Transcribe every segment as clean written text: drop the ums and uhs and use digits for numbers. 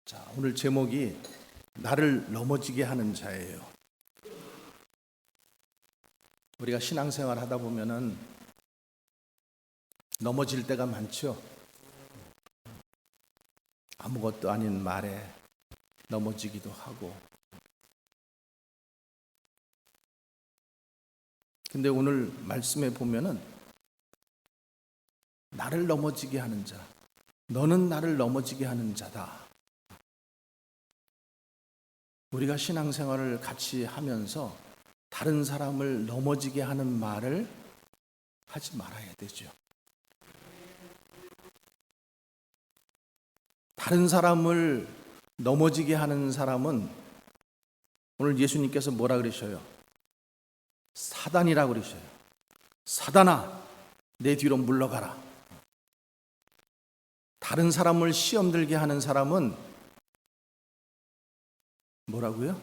자, 오늘 제목이 나를 넘어지게 하는 자예요. 우리가 신앙생활 하다 보면은 넘어질 때가 많죠. 아무것도 아닌 말에 넘어지기도 하고. 근데 오늘 말씀에 보면은 나를 넘어지게 하는 자, 너는 나를 넘어지게 하는 자다. 우리가 신앙생활을 같이 하면서 다른 사람을 넘어지게 하는 말을 하지 말아야 되죠. 다른 사람을 넘어지게 하는 사람은 오늘 예수님께서 뭐라 그러셔요? 사단이라고 그러셔요. 사단아, 내 뒤로 물러가라. 다른 사람을 시험 들게 하는 사람은 뭐라고요?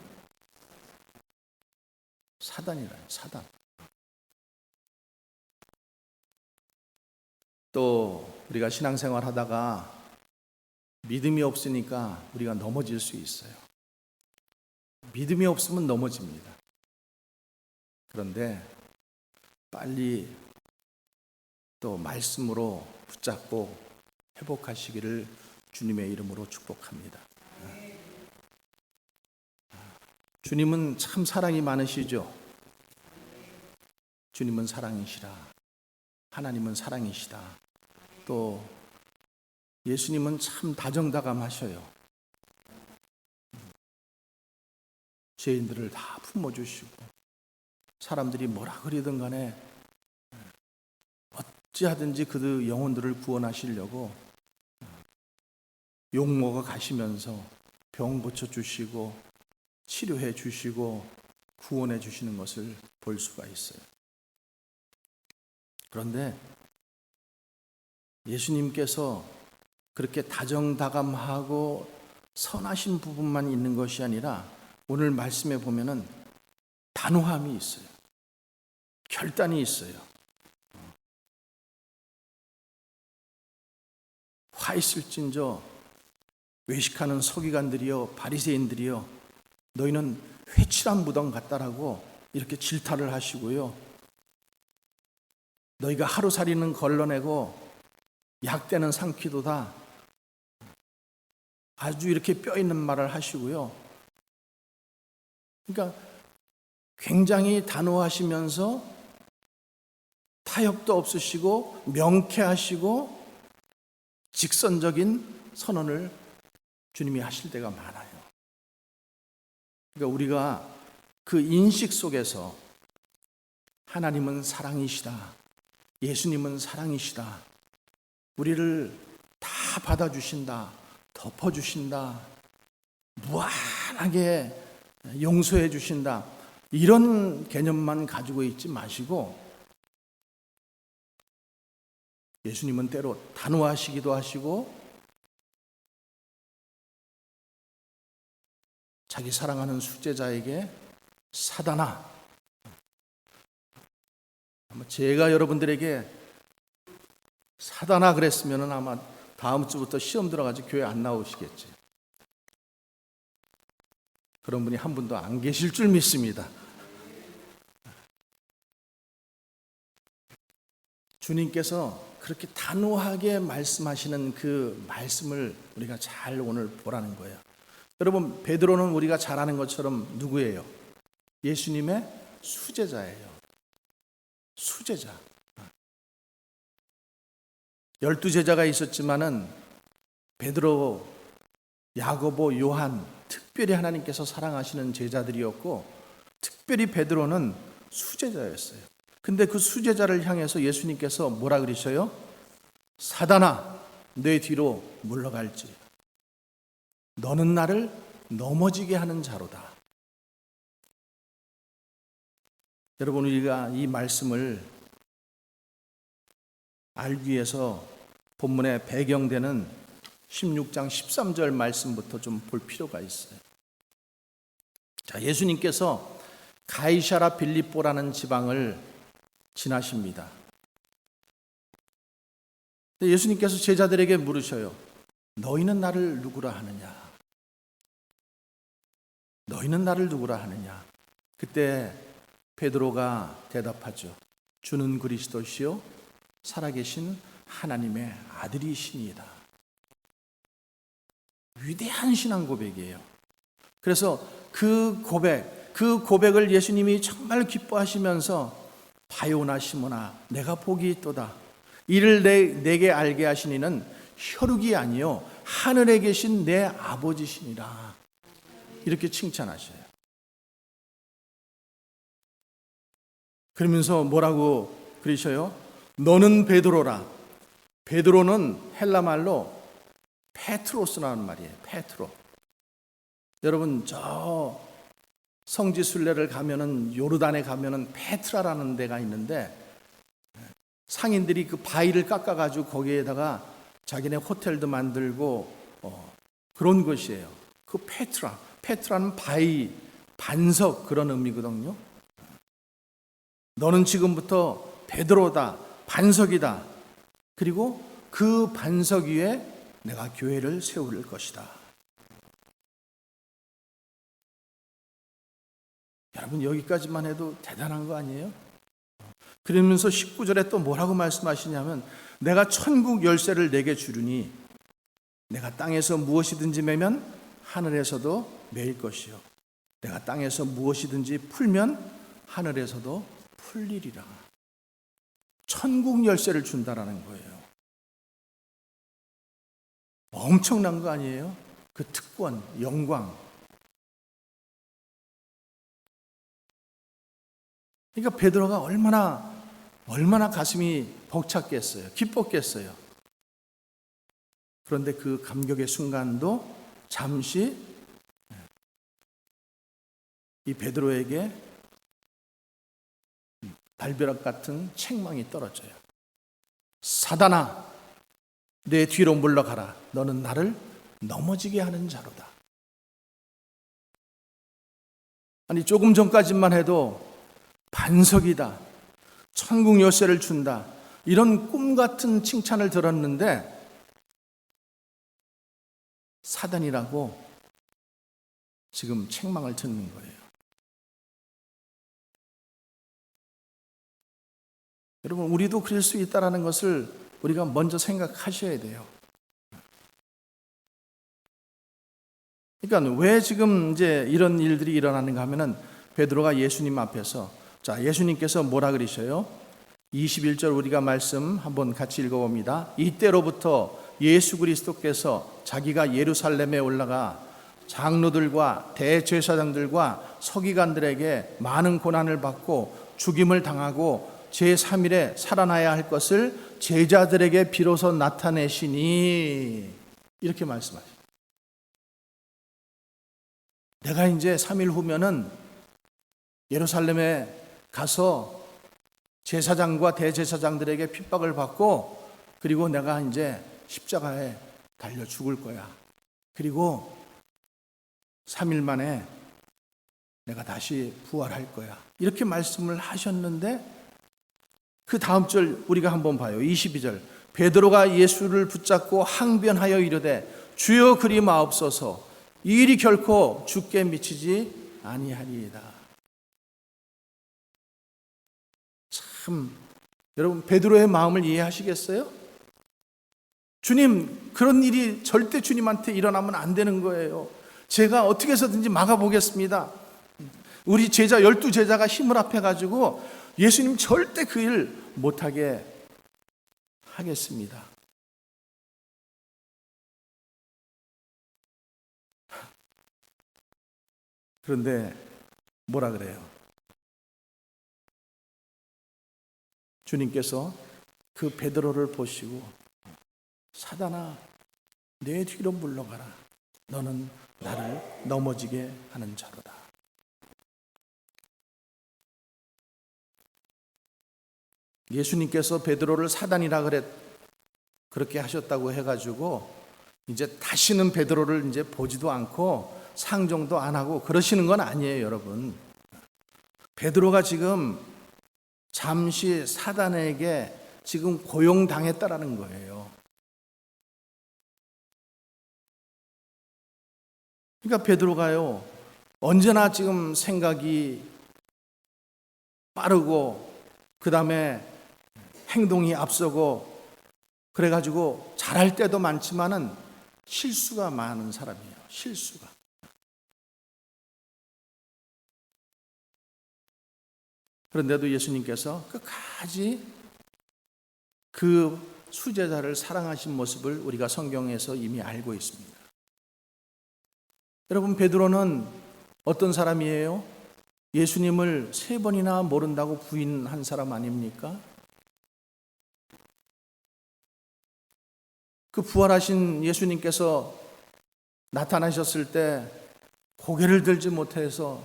사단이라요. 사단. 또 우리가 신앙생활 하다가 믿음이 없으니까 우리가 넘어질 수 있어요. 믿음이 없으면 넘어집니다. 그런데 빨리 또 말씀으로 붙잡고 회복하시기를 주님의 이름으로 축복합니다. 주님은 참 사랑이 많으시죠. 주님은 사랑이시라. 하나님은 사랑이시다. 또 예수님은 참 다정다감하셔요. 죄인들을 다 품어주시고 사람들이 뭐라 그러든 간에 어찌하든지 그 영혼들을 구원하시려고 욕먹어 가시면서 병 고쳐주시고 치료해 주시고 구원해 주시는 것을 볼 수가 있어요. 그런데 예수님께서 그렇게 다정다감하고 선하신 부분만 있는 것이 아니라 오늘 말씀에 보면은 단호함이 있어요. 결단이 있어요. 화 있을진저 외식하는 서기관들이여 바리새인들이여 너희는 회칠한 무덤 같다라고 이렇게 질타를 하시고요. 너희가 하루살이는 걸러내고 약대는 삼키도다. 아주 이렇게 뼈 있는 말을 하시고요. 그러니까 굉장히 단호하시면서 타협도 없으시고 명쾌하시고 직선적인 선언을 주님이 하실 때가 많아요. 그러니까 우리가 그 인식 속에서 하나님은 사랑이시다. 예수님은 사랑이시다. 우리를 다 받아주신다. 덮어주신다. 무한하게 용서해 주신다. 이런 개념만 가지고 있지 마시고 예수님은 때로 단호하시기도 하시고 자기 사랑하는 수제자에게 사단아, 아마 제가 여러분들에게 사단아 그랬으면 아마 다음 주부터 시험 들어가지고 교회 안 나오시겠지. 그런 분이 한 분도 안 계실 줄 믿습니다. 주님께서 그렇게 단호하게 말씀하시는 그 말씀을 우리가 잘 오늘 보라는 거예요. 여러분, 베드로는 우리가 잘 아는 것처럼 누구예요? 예수님의 수제자예요. 수제자. 12제자가 있었지만은 베드로, 야고보, 요한 특별히 하나님께서 사랑하시는 제자들이었고 특별히 베드로는 수제자였어요. 근데 그 수제자를 향해서 예수님께서 뭐라 그러셔요? 사단아, 내 뒤로 물러갈지. 너는 나를 넘어지게 하는 자로다. 여러분, 우리가 이 말씀을 알기 위해서 본문에 배경되는 16장 13절 말씀부터 좀 볼 필요가 있어요. 자, 예수님께서 가이사랴 빌립보라는 지방을 지나십니다. 예수님께서 제자들에게 물으셔요. 너희는 나를 누구라 하느냐? 너희는 나를 누구라 하느냐? 그때 베드로가 대답하죠. 주는 그리스도시요 살아계신 하나님의 아들이시니이다. 위대한 신앙 고백이에요. 그래서 그 고백을 예수님이 정말 기뻐하시면서 바요나 시모나 내가 복이 있도다. 이를 내게 알게 하시니는 혈육이 아니요 하늘에 계신 내 아버지시니라. 이렇게 칭찬하셔요. 그러면서 뭐라고 그러셔요? 너는 베드로라. 베드로는 헬라 말로 페트로스라는 말이에요. 페트로. 여러분 저 성지 순례를 가면은 요르단에 가면은 페트라라는 데가 있는데 상인들이 그 바위를 깎아가지고 거기에다가 자기네 호텔도 만들고 그런 곳이에요. 그 페트라는 바위, 반석 그런 의미거든요. 너는 지금부터 베드로다, 반석이다. 그리고 그 반석 위에 내가 교회를 세울 것이다. 여러분 여기까지만 해도 대단한 거 아니에요? 그러면서 19절에 또 뭐라고 말씀하시냐면 내가 천국 열쇠를 내게 주르니 내가 땅에서 무엇이든지 매면 하늘에서도 매일 것이요 내가 땅에서 무엇이든지 풀면 하늘에서도 풀리리라. 천국 열쇠를 준다라는 거예요. 엄청난 거 아니에요? 그 특권, 영광. 그러니까 베드로가 얼마나 가슴이 벅찼겠어요. 기뻤겠어요. 그런데 그 감격의 순간도 잠시 이 베드로에게 달벼락 같은 책망이 떨어져요. 사단아, 내 뒤로 물러가라. 너는 나를 넘어지게 하는 자로다. 아니 조금 전까지만 해도 반석이다. 천국 열쇠를 준다. 이런 꿈 같은 칭찬을 들었는데 사단이라고 지금 책망을 듣는 거예요. 여러분 우리도 그럴 수 있다는 것을 우리가 먼저 생각하셔야 돼요. 그러니까 왜 지금 이제 이런 일들이 일어나는가 하면은 베드로가 예수님 앞에서 자 예수님께서 뭐라 그러셔요? 21절 우리가 말씀 한번 같이 읽어봅니다. 이때로부터 예수 그리스도께서 자기가 예루살렘에 올라가 장로들과 대제사장들과 서기관들에게 많은 고난을 받고 죽임을 당하고 제3일에 살아나야 할 것을 제자들에게 비로소 나타내시니 이렇게 말씀하셔요. 내가 이제 3일 후면은 예루살렘에 가서 제사장과 대제사장들에게 핍박을 받고 그리고 내가 이제 십자가에 달려 죽을 거야. 그리고 3일 만에 내가 다시 부활할 거야. 이렇게 말씀을 하셨는데 그 다음 절 우리가 한번 봐요. 22절 베드로가 예수를 붙잡고 항변하여 이르되 주여 그리 마옵소서 이 일이 결코 주께 미치지 아니하리이다. 참 여러분 베드로의 마음을 이해하시겠어요? 주님 그런 일이 절대 주님한테 일어나면 안 되는 거예요. 제가 어떻게 해서든지 막아보겠습니다. 우리 제자 12제자가 힘을 합해가지고 예수님 절대 그 일 못하게 하겠습니다. 그런데 뭐라 그래요? 주님께서 그 베드로를 보시고 사단아 내 뒤로 물러가라. 너는 나를 넘어지게 하는 자로다. 예수님께서 베드로를 사단이라 그렇게 하셨다고 해가지고 이제 다시는 베드로를 이제 보지도 않고 상종도 안 하고 그러시는 건 아니에요, 여러분. 베드로가 지금 잠시 사단에게 지금 고용당했다라는 거예요. 그러니까 베드로가요, 언제나 지금 생각이 빠르고 그 다음에 행동이 앞서고 그래가지고 잘할 때도 많지만은 실수가 많은 사람이에요. 실수가. 그런데도 예수님께서 끝까지 그 수제자를 사랑하신 모습을 우리가 성경에서 이미 알고 있습니다. 여러분, 베드로는 어떤 사람이에요? 예수님을 3번이나 모른다고 부인한 사람 아닙니까? 그 부활하신 예수님께서 나타나셨을 때 고개를 들지 못해서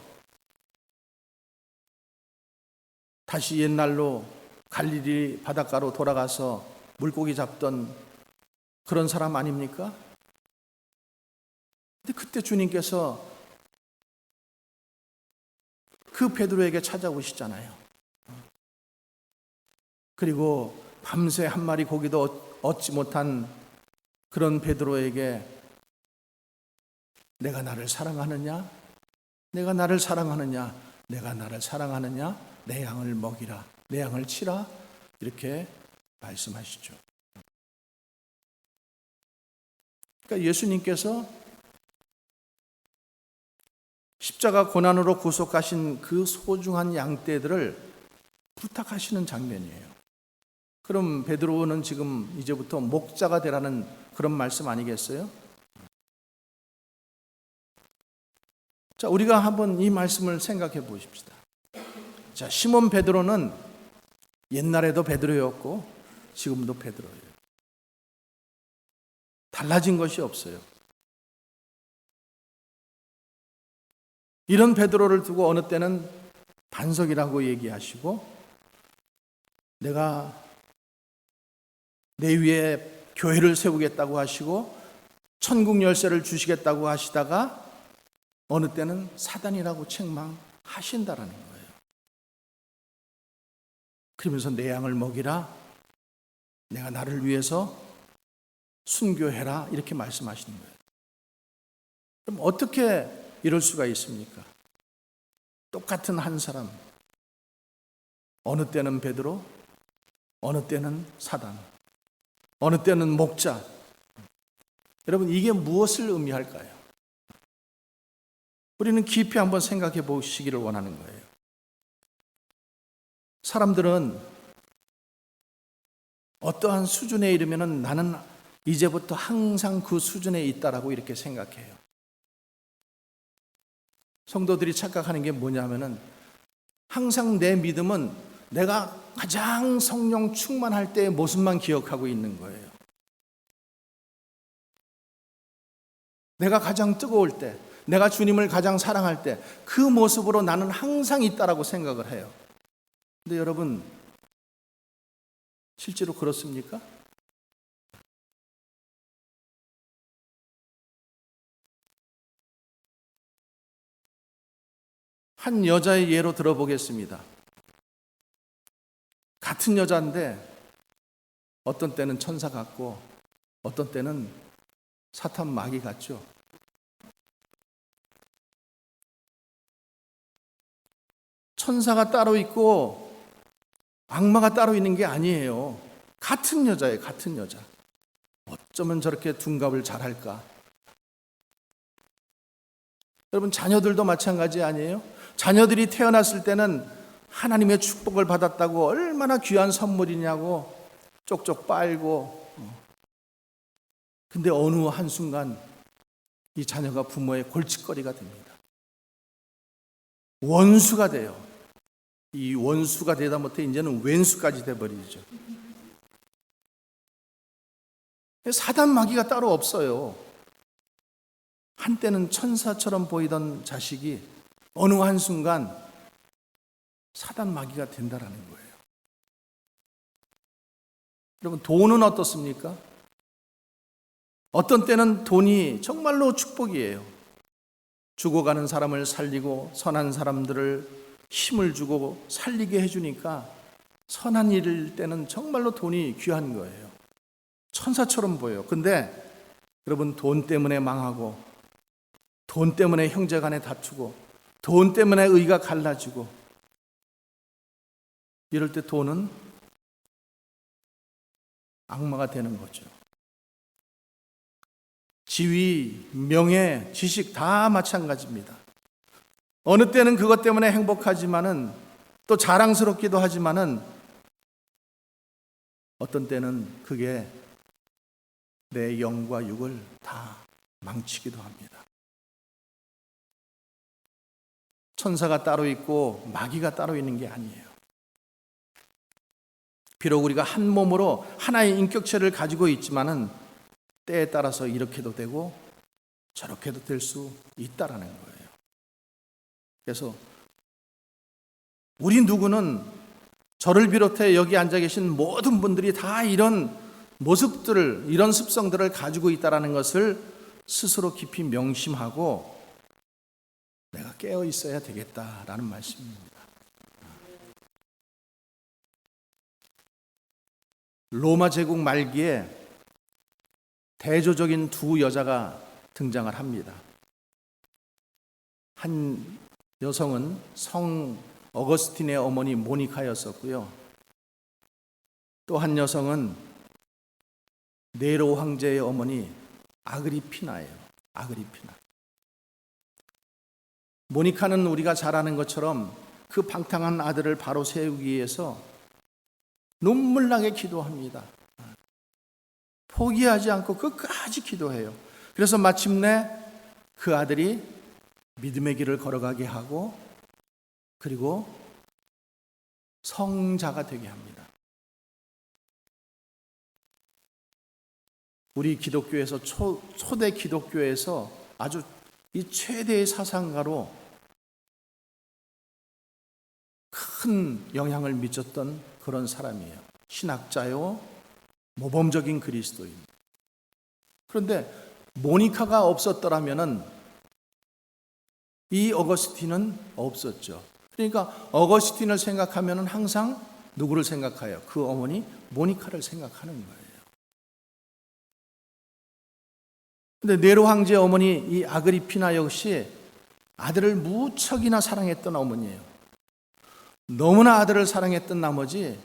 다시 옛날로 갈릴리 바닷가로 돌아가서 물고기 잡던 그런 사람 아닙니까? 근데 그때 주님께서 그 베드로에게 찾아오시잖아요. 그리고 밤새 한 마리 고기도 얻지 못한 그런 베드로에게 내가 나를 사랑하느냐? 내가 나를 사랑하느냐? 내가 나를 사랑하느냐? 내 양을 먹이라. 내 양을 치라. 이렇게 말씀하시죠. 그러니까 예수님께서 십자가 고난으로 구속하신 그 소중한 양떼들을 부탁하시는 장면이에요. 그럼 베드로는 지금 이제부터 목자가 되라는 그런 말씀 아니겠어요? 자, 우리가 한번 이 말씀을 생각해 보십시다. 자, 시몬 베드로는 옛날에도 베드로였고 지금도 베드로예요. 달라진 것이 없어요. 이런 베드로를 두고 어느 때는 반석이라고 얘기하시고 내가 내 위에 교회를 세우겠다고 하시고 천국 열쇠를 주시겠다고 하시다가 어느 때는 사단이라고 책망하신다라는 거예요. 그러면서 내 양을 먹이라, 내가 나를 위해서 순교해라 이렇게 말씀하시는 거예요. 그럼 어떻게 이럴 수가 있습니까? 똑같은 한 사람, 어느 때는 베드로, 어느 때는 사단, 어느 때는 목자. 여러분, 이게 무엇을 의미할까요? 우리는 깊이 한번 생각해 보시기를 원하는 거예요. 사람들은 어떠한 수준에 이르면은 나는 이제부터 항상 그 수준에 있다라고 이렇게 생각해요. 성도들이 착각하는 게 뭐냐면은 항상 내 믿음은 내가 가장 성령 충만할 때의 모습만 기억하고 있는 거예요. 내가 가장 뜨거울 때, 내가 주님을 가장 사랑할 때 그 모습으로 나는 항상 있다라고 생각을 해요. 근데 여러분, 실제로 그렇습니까? 한 여자의 예로 들어보겠습니다. 같은 여자인데 어떤 때는 천사 같고 어떤 때는 사탄 마귀 같죠. 천사가 따로 있고 악마가 따로 있는 게 아니에요. 같은 여자예요. 같은 여자. 어쩌면 저렇게 둔갑을 잘할까? 여러분, 자녀들도 마찬가지 아니에요? 자녀들이 태어났을 때는 하나님의 축복을 받았다고 얼마나 귀한 선물이냐고 쪽쪽 빨고, 근데 어느 한순간 이 자녀가 부모의 골칫거리가 됩니다. 원수가 돼요. 이 원수가 되다 못해 이제는 왼수까지 돼버리죠. 사단 마귀가 따로 없어요. 한때는 천사처럼 보이던 자식이 어느 한순간 사단 마귀가 된다라는 거예요. 여러분, 돈은 어떻습니까? 어떤 때는 돈이 정말로 축복이에요. 죽어가는 사람을 살리고 선한 사람들을 힘을 주고 살리게 해주니까 선한 일일 때는 정말로 돈이 귀한 거예요. 천사처럼 보여요. 근데 여러분, 돈 때문에 망하고 돈 때문에 형제 간에 다투고 돈 때문에 의가 갈라지고 이럴 때 돈은 악마가 되는 거죠. 지위, 명예, 지식 다 마찬가지입니다. 어느 때는 그것 때문에 행복하지만은 또 자랑스럽기도 하지만은 어떤 때는 그게 내 영과 육을 다 망치기도 합니다. 천사가 따로 있고 마귀가 따로 있는 게 아니에요. 비록 우리가 한 몸으로 하나의 인격체를 가지고 있지만은 때에 따라서 이렇게도 되고 저렇게도 될 수 있다라는 거예요. 그래서 우리 누구는 저를 비롯해 여기 앉아 계신 모든 분들이 다 이런 모습들을, 이런 습성들을 가지고 있다라는 것을 스스로 깊이 명심하고 내가 깨어 있어야 되겠다라는 말씀입니다. 로마 제국 말기에 대조적인 두 여자가 등장을 합니다. 한 여성은 성 어거스틴의 어머니 모니카였었고요. 또 한 여성은 네로 황제의 어머니 아그리피나예요. 아그리피나. 모니카는 우리가 잘 아는 것처럼 그 방탕한 아들을 바로 세우기 위해서 눈물나게 기도합니다. 포기하지 않고 끝까지 기도해요. 그래서 마침내 그 아들이 믿음의 길을 걸어가게 하고 그리고 성자가 되게 합니다. 우리 기독교에서 초대 기독교에서 아주 이 최대의 사상가로 큰 영향을 미쳤던 그런 사람이에요. 신학자요, 모범적인 그리스도인. 그런데 모니카가 없었더라면은 이 어거스틴은 없었죠. 그러니까 어거스틴을 생각하면은 항상 누구를 생각해요? 그 어머니 모니카를 생각하는 거예요. 근데 네로 황제의 어머니 이 아그리피나 역시 아들을 무척이나 사랑했던 어머니예요. 너무나 아들을 사랑했던 나머지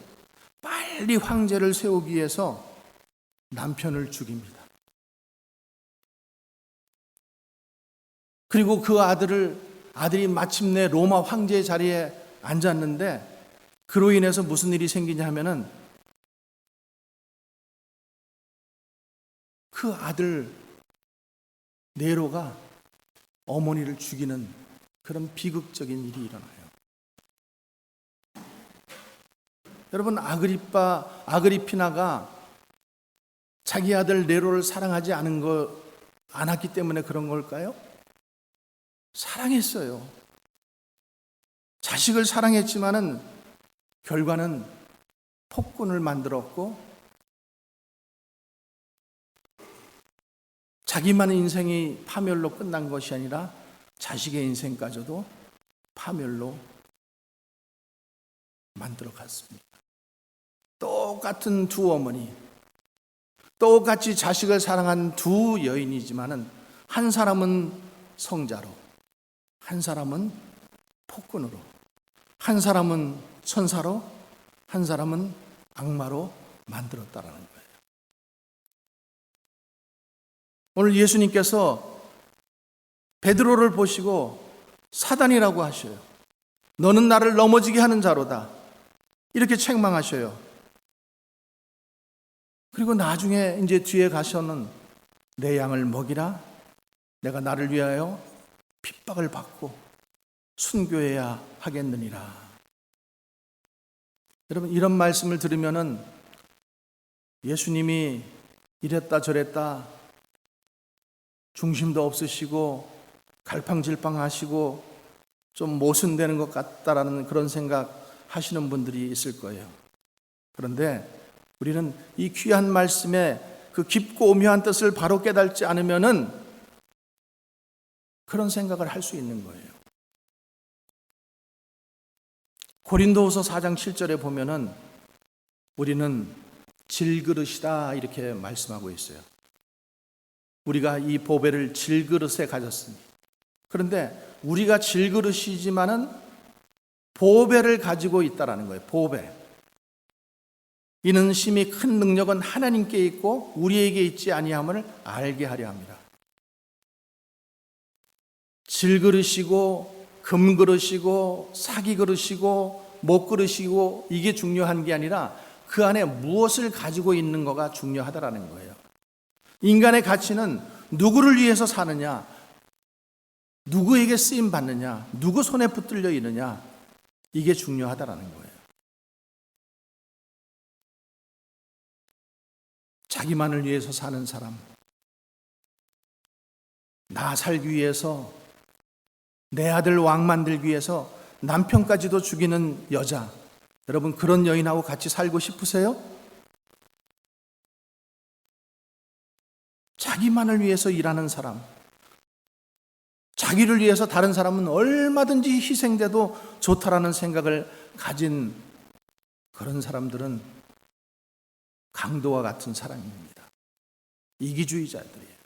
빨리 황제를 세우기 위해서 남편을 죽입니다. 그리고 그 아들이 마침내 로마 황제의 자리에 앉았는데 그로 인해서 무슨 일이 생기냐 하면은 그 아들 네로가 어머니를 죽이는 그런 비극적인 일이 일어나요. 여러분, 아그리피나가 자기 아들 네로를 사랑하지 않았기 때문에 그런 걸까요? 사랑했어요. 자식을 사랑했지만은 결과는 폭군을 만들었고 자기만 인생이 파멸로 끝난 것이 아니라 자식의 인생까지도 파멸로 만들어 갔습니다. 똑같은 두 어머니, 똑같이 자식을 사랑한 두 여인이지만은 한 사람은 성자로, 한 사람은 폭군으로, 한 사람은 천사로, 한 사람은 악마로 만들었다라는 거예요. 오늘 예수님께서 베드로를 보시고 사단이라고 하셔요. 너는 나를 넘어지게 하는 자로다. 이렇게 책망하셔요. 그리고 나중에 이제 뒤에 가서는 내 양을 먹이라. 내가 나를 위하여 핍박을 받고 순교해야 하겠느니라. 여러분, 이런 말씀을 들으면은 예수님이 이랬다 저랬다 중심도 없으시고 갈팡질팡하시고 좀 모순되는 것 같다라는 그런 생각 하시는 분들이 있을 거예요. 그런데 우리는 이 귀한 말씀의 그 깊고 오묘한 뜻을 바로 깨닫지 않으면은 그런 생각을 할 수 있는 거예요. 고린도후서 4장 7절에 보면은 우리는 질그릇이다 이렇게 말씀하고 있어요. 우리가 이 보배를 질그릇에 가졌으니 그런데 우리가 질그릇이지만은 보배를 가지고 있다라는 거예요. 보배. 이는 심히 큰 능력은 하나님께 있고 우리에게 있지 아니함을 알게 하려 합니다. 질그릇이고 금그릇이고 사기그릇이고 목그릇이고 이게 중요한 게 아니라 그 안에 무엇을 가지고 있는 거가 중요하다라는 거예요. 인간의 가치는 누구를 위해서 사느냐, 누구에게 쓰임 받느냐, 누구 손에 붙들려 있느냐, 이게 중요하다라는 거예요. 자기만을 위해서 사는 사람, 나 살기 위해서, 내 아들 왕 만들기 위해서 남편까지도 죽이는 여자, 여러분 그런 여인하고 같이 살고 싶으세요? 자기만을 위해서 일하는 사람, 자기를 위해서 다른 사람은 얼마든지 희생돼도 좋다라는 생각을 가진 그런 사람들은 강도와 같은 사람입니다. 이기주의자들이에요.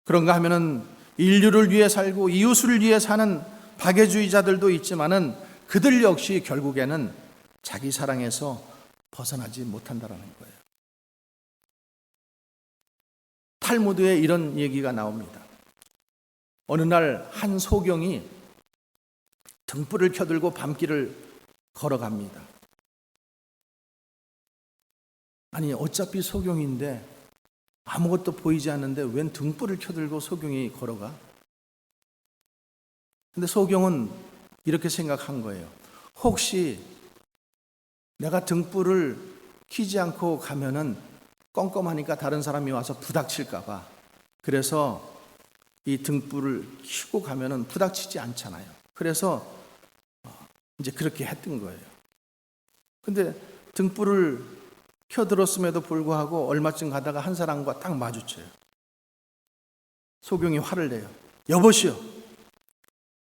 그런가 하면은 인류를 위해 살고 이웃을 위해 사는 박애주의자들도 있지만은 그들 역시 결국에는 자기 사랑에서 벗어나지 못한다라는 거예요. 탈무드에 이런 얘기가 나옵니다. 어느 날 한 소경이 등불을 켜들고 밤길을 걸어갑니다. 아니 어차피 소경인데 아무것도 보이지 않는데 웬 등불을 켜들고 소경이 걸어가? 근데 소경은 이렇게 생각한 거예요. 혹시 내가 등불을 켜지 않고 가면은 껌껌하니까 다른 사람이 와서 부닥칠까 봐. 그래서 이 등불을 켜고 가면은 부닥치지 않잖아요. 그래서 이제 그렇게 했던 거예요. 근데 등불을 켜들었음에도 불구하고 얼마쯤 가다가 한 사람과 딱 마주쳐요. 소경이 화를 내요. 여보시오,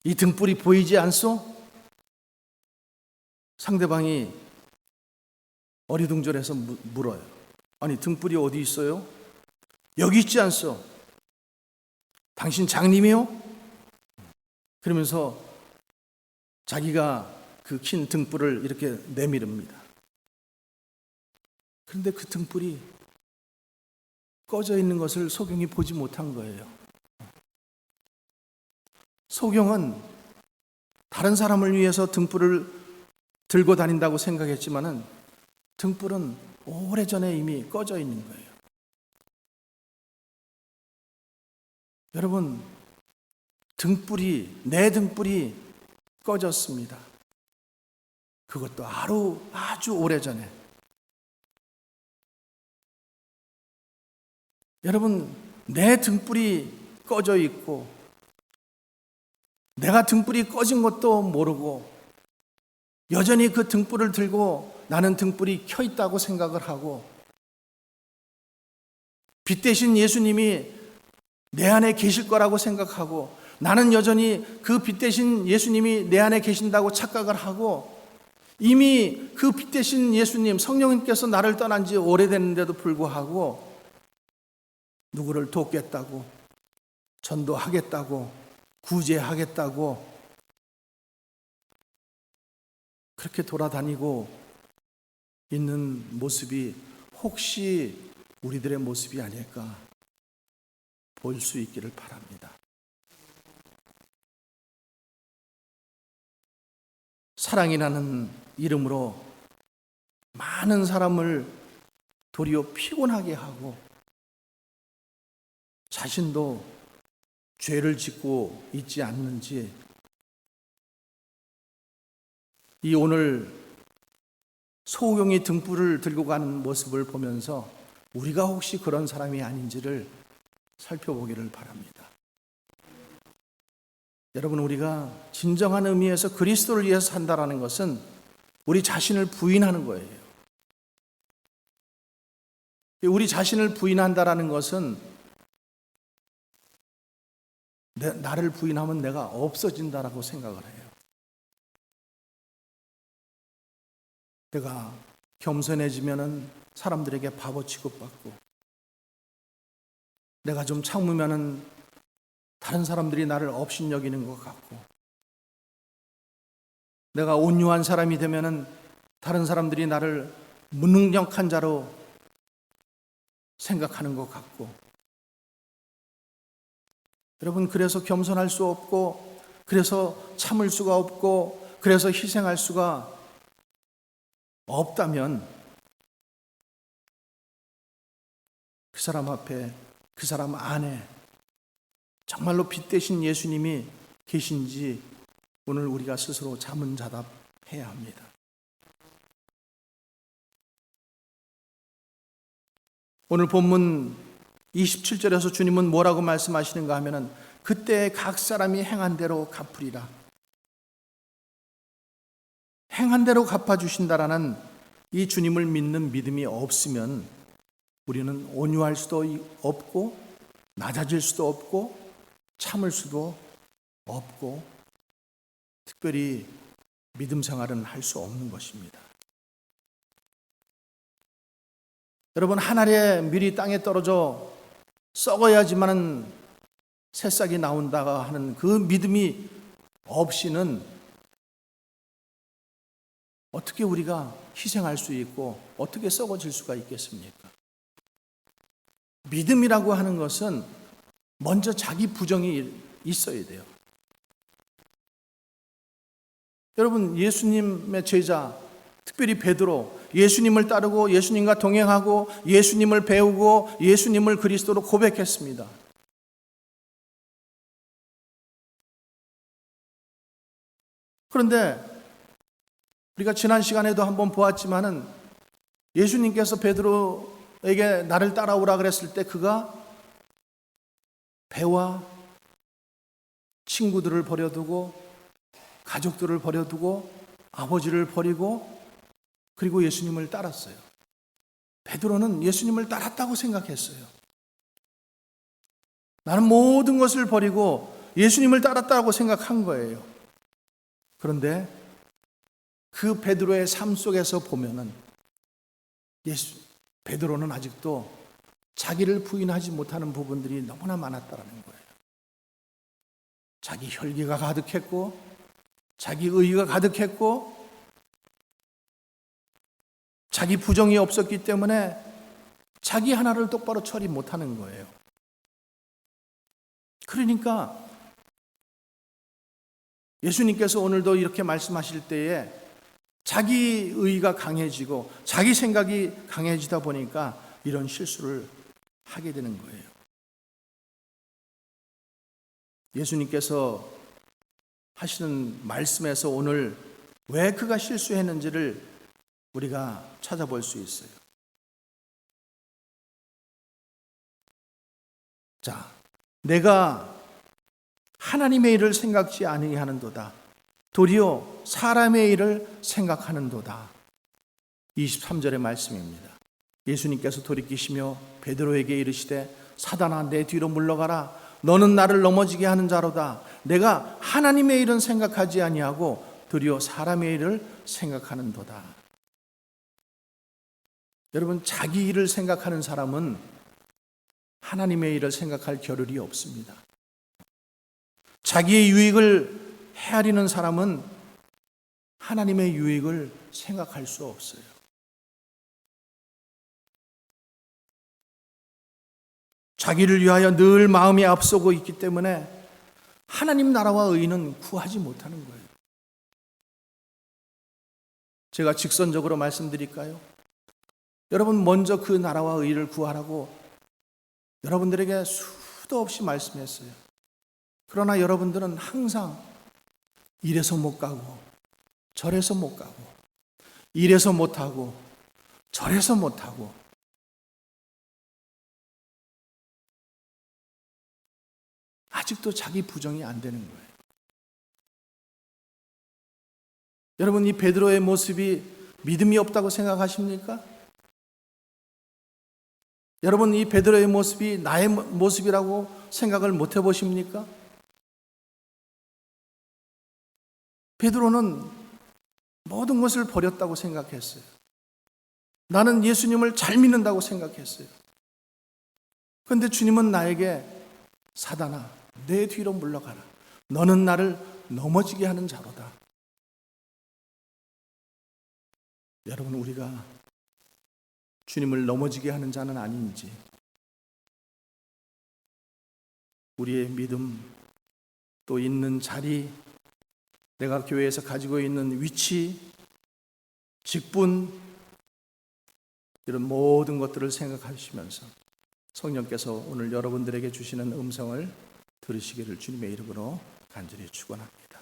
이 등불이 보이지 않소? 상대방이 어리둥절해서 물어요. 아니 등불이 어디 있어요? 여기 있지 않소? 당신 장님이요? 그러면서 자기가 그 킨 등불을 이렇게 내미릅니다. 그런데 그 등불이 꺼져 있는 것을 소경이 보지 못한 거예요. 소경은 다른 사람을 위해서 등불을 들고 다닌다고 생각했지만은 등불은 오래전에 이미 꺼져 있는 거예요. 여러분, 내 등불이 꺼졌습니다. 그것도 아주 오래전에. 여러분, 내 등불이 꺼져 있고 내가 등불이 꺼진 것도 모르고 여전히 그 등불을 들고 나는 등불이 켜 있다고 생각을 하고 빛 대신 예수님이 내 안에 계실 거라고 생각하고 나는 여전히 그 빛 대신 예수님이 내 안에 계신다고 착각을 하고 이미 그 빛 대신 예수님 성령님께서 나를 떠난 지 오래됐는데도 불구하고 누구를 돕겠다고 전도하겠다고 구제하겠다고 그렇게 돌아다니고 있는 모습이 혹시 우리들의 모습이 아닐까 볼 수 있기를 바랍니다. 사랑이라는 이름으로 많은 사람을 도리어 피곤하게 하고 자신도 죄를 짓고 있지 않는지 이 오늘 소경이 등불을 들고 가는 모습을 보면서 우리가 혹시 그런 사람이 아닌지를 살펴보기를 바랍니다. 여러분, 우리가 진정한 의미에서 그리스도를 위해서 산다라는 것은 우리 자신을 부인하는 거예요. 우리 자신을 부인한다라는 것은 나를 부인하면 내가 없어진다라고 생각을 해요. 내가 겸손해지면은 사람들에게 바보 취급받고 내가 좀 참으면은 다른 사람들이 나를 업신여기는 것 같고, 내가 온유한 사람이 되면은 다른 사람들이 나를 무능력한 자로 생각하는 것 같고, 여러분, 그래서 겸손할 수 없고, 그래서 참을 수가 없고, 그래서 희생할 수가 없다면 그 사람 앞에, 그 사람 안에 정말로 빛 되신 예수님이 계신지 오늘 우리가 스스로 자문자답해야 합니다. 오늘 본문 27절에서 주님은 뭐라고 말씀하시는가 하면은 그때 각 사람이 행한 대로 갚으리라. 행한 대로 갚아주신다라는 이 주님을 믿는 믿음이 없으면 우리는 온유할 수도 없고, 낮아질 수도 없고, 참을 수도 없고, 특별히 믿음 생활은 할 수 없는 것입니다. 여러분, 한 알의 밀이 땅에 떨어져 썩어야지만 새싹이 나온다가 하는 그 믿음이 없이는 어떻게 우리가 희생할 수 있고 어떻게 썩어질 수가 있겠습니까? 믿음이라고 하는 것은 먼저 자기 부정이 있어야 돼요. 여러분, 예수님의 제자, 특별히 베드로, 예수님을 따르고 예수님과 동행하고 예수님을 배우고 예수님을 그리스도로 고백했습니다. 그런데 우리가 지난 시간에도 한번 보았지만은 예수님께서 베드로에게 나를 따라오라 그랬을 때 그가 배와 친구들을 버려두고 가족들을 버려두고 아버지를 버리고 그리고 예수님을 따랐어요. 베드로는 예수님을 따랐다고 생각했어요. 나는 모든 것을 버리고 예수님을 따랐다고 생각한 거예요. 그런데 그 베드로의 삶 속에서 보면은 베드로는 아직도 자기를 부인하지 못하는 부분들이 너무나 많았다는 거예요. 자기 혈기가 가득했고, 자기 의의가 가득했고, 자기 부정이 없었기 때문에 자기 하나를 똑바로 처리 못하는 거예요. 그러니까 예수님께서 오늘도 이렇게 말씀하실 때에 자기 의의가 강해지고 자기 생각이 강해지다 보니까 이런 실수를 하게 되는 거예요. 예수님께서 하시는 말씀에서 오늘 왜 그가 실수했는지를 우리가 찾아볼 수 있어요. 자, 내가 하나님의 일을 생각지 아니하는도다. 도리어 사람의 일을 생각하는도다. 23절의 말씀입니다. 예수님께서 돌이키시며 베드로에게 이르시되 사단아 내 뒤로 물러가라. 너는 나를 넘어지게 하는 자로다. 내가 하나님의 일은 생각하지 아니하고 도리어 사람의 일을 생각하는도다. 여러분, 자기 일을 생각하는 사람은 하나님의 일을 생각할 겨를이 없습니다. 자기의 유익을 헤아리는 사람은 하나님의 유익을 생각할 수 없어요. 자기를 위하여 늘 마음이 앞서고 있기 때문에 하나님 나라와 의는 구하지 못하는 거예요. 제가 직선적으로 말씀드릴까요? 여러분, 먼저 그 나라와 의를 구하라고 여러분들에게 수도 없이 말씀했어요. 그러나 여러분들은 항상 이래서 못 가고 저래서 못 가고 이래서 못하고 저래서 못하고 아직도 자기 부정이 안 되는 거예요. 여러분, 이 베드로의 모습이 믿음이 없다고 생각하십니까? 여러분, 이 베드로의 모습이 나의 모습이라고 생각을 못 해보십니까? 베드로는 모든 것을 버렸다고 생각했어요. 나는 예수님을 잘 믿는다고 생각했어요. 그런데 주님은 나에게 사단아, 내 뒤로 물러가라. 너는 나를 넘어지게 하는 자로다. 여러분, 우리가 주님을 넘어지게 하는 자는 아닌지, 우리의 믿음, 또 있는 자리, 내가 교회에서 가지고 있는 위치, 직분, 이런 모든 것들을 생각하시면서 성령께서 오늘 여러분들에게 주시는 음성을 들으시기를 주님의 이름으로 간절히 축원합니다.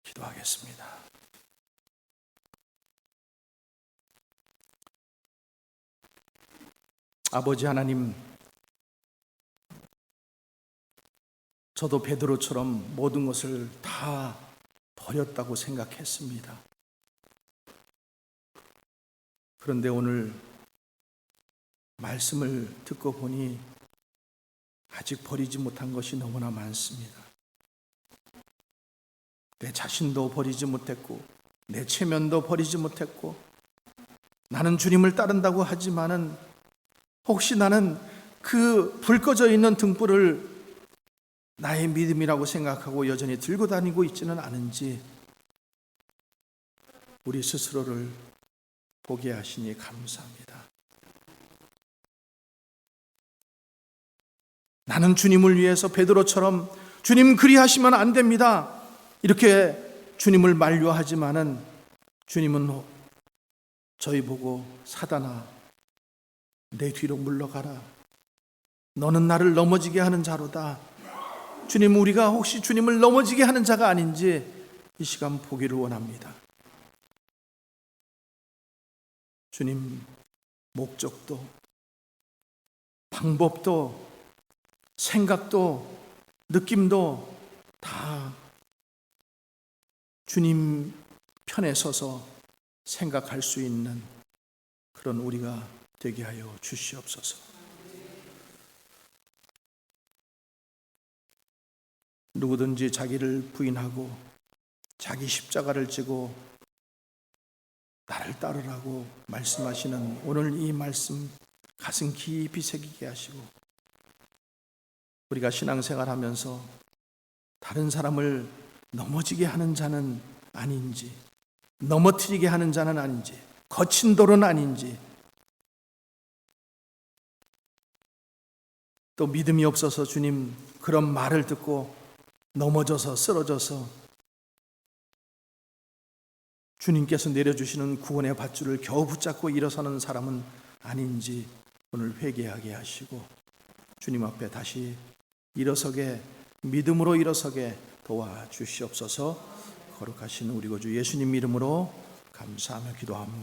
기도하겠습니다. 아버지 하나님, 저도 베드로처럼 모든 것을 다 버렸다고 생각했습니다. 그런데 오늘 말씀을 듣고 보니 아직 버리지 못한 것이 너무나 많습니다. 내 자신도 버리지 못했고, 내 체면도 버리지 못했고, 나는 주님을 따른다고 하지만은 혹시 나는 그 불 꺼져 있는 등불을 나의 믿음이라고 생각하고 여전히 들고 다니고 있지는 않은지 우리 스스로를 보게 하시니 감사합니다. 나는 주님을 위해서 베드로처럼 주님 그리하시면 안 됩니다, 이렇게 주님을 만류하지만은 주님은 저희 보고 사단아, 내 뒤로 물러가라. 너는 나를 넘어지게 하는 자로다. 주님, 우리가 혹시 주님을 넘어지게 하는 자가 아닌지 이 시간 보기를 원합니다. 주님, 목적도, 방법도, 생각도, 느낌도 다 주님 편에 서서 생각할 수 있는 그런 우리가 되게 하여 주시옵소서. 누구든지 자기를 부인하고 자기 십자가를 지고 나를 따르라고 말씀하시는 오늘 이 말씀 가슴 깊이 새기게 하시고, 우리가 신앙생활하면서 다른 사람을 넘어지게 하는 자는 아닌지, 넘어뜨리게 하는 자는 아닌지, 거친 돌은 아닌지, 또 믿음이 없어서 주님 그런 말을 듣고 넘어져서 쓰러져서 주님께서 내려주시는 구원의 밧줄을 겨우 붙잡고 일어서는 사람은 아닌지 오늘 회개하게 하시고 주님 앞에 다시 일어서게, 믿음으로 일어서게 도와주시옵소서. 거룩하신 우리 구주 예수님 이름으로 감사하며 기도합니다.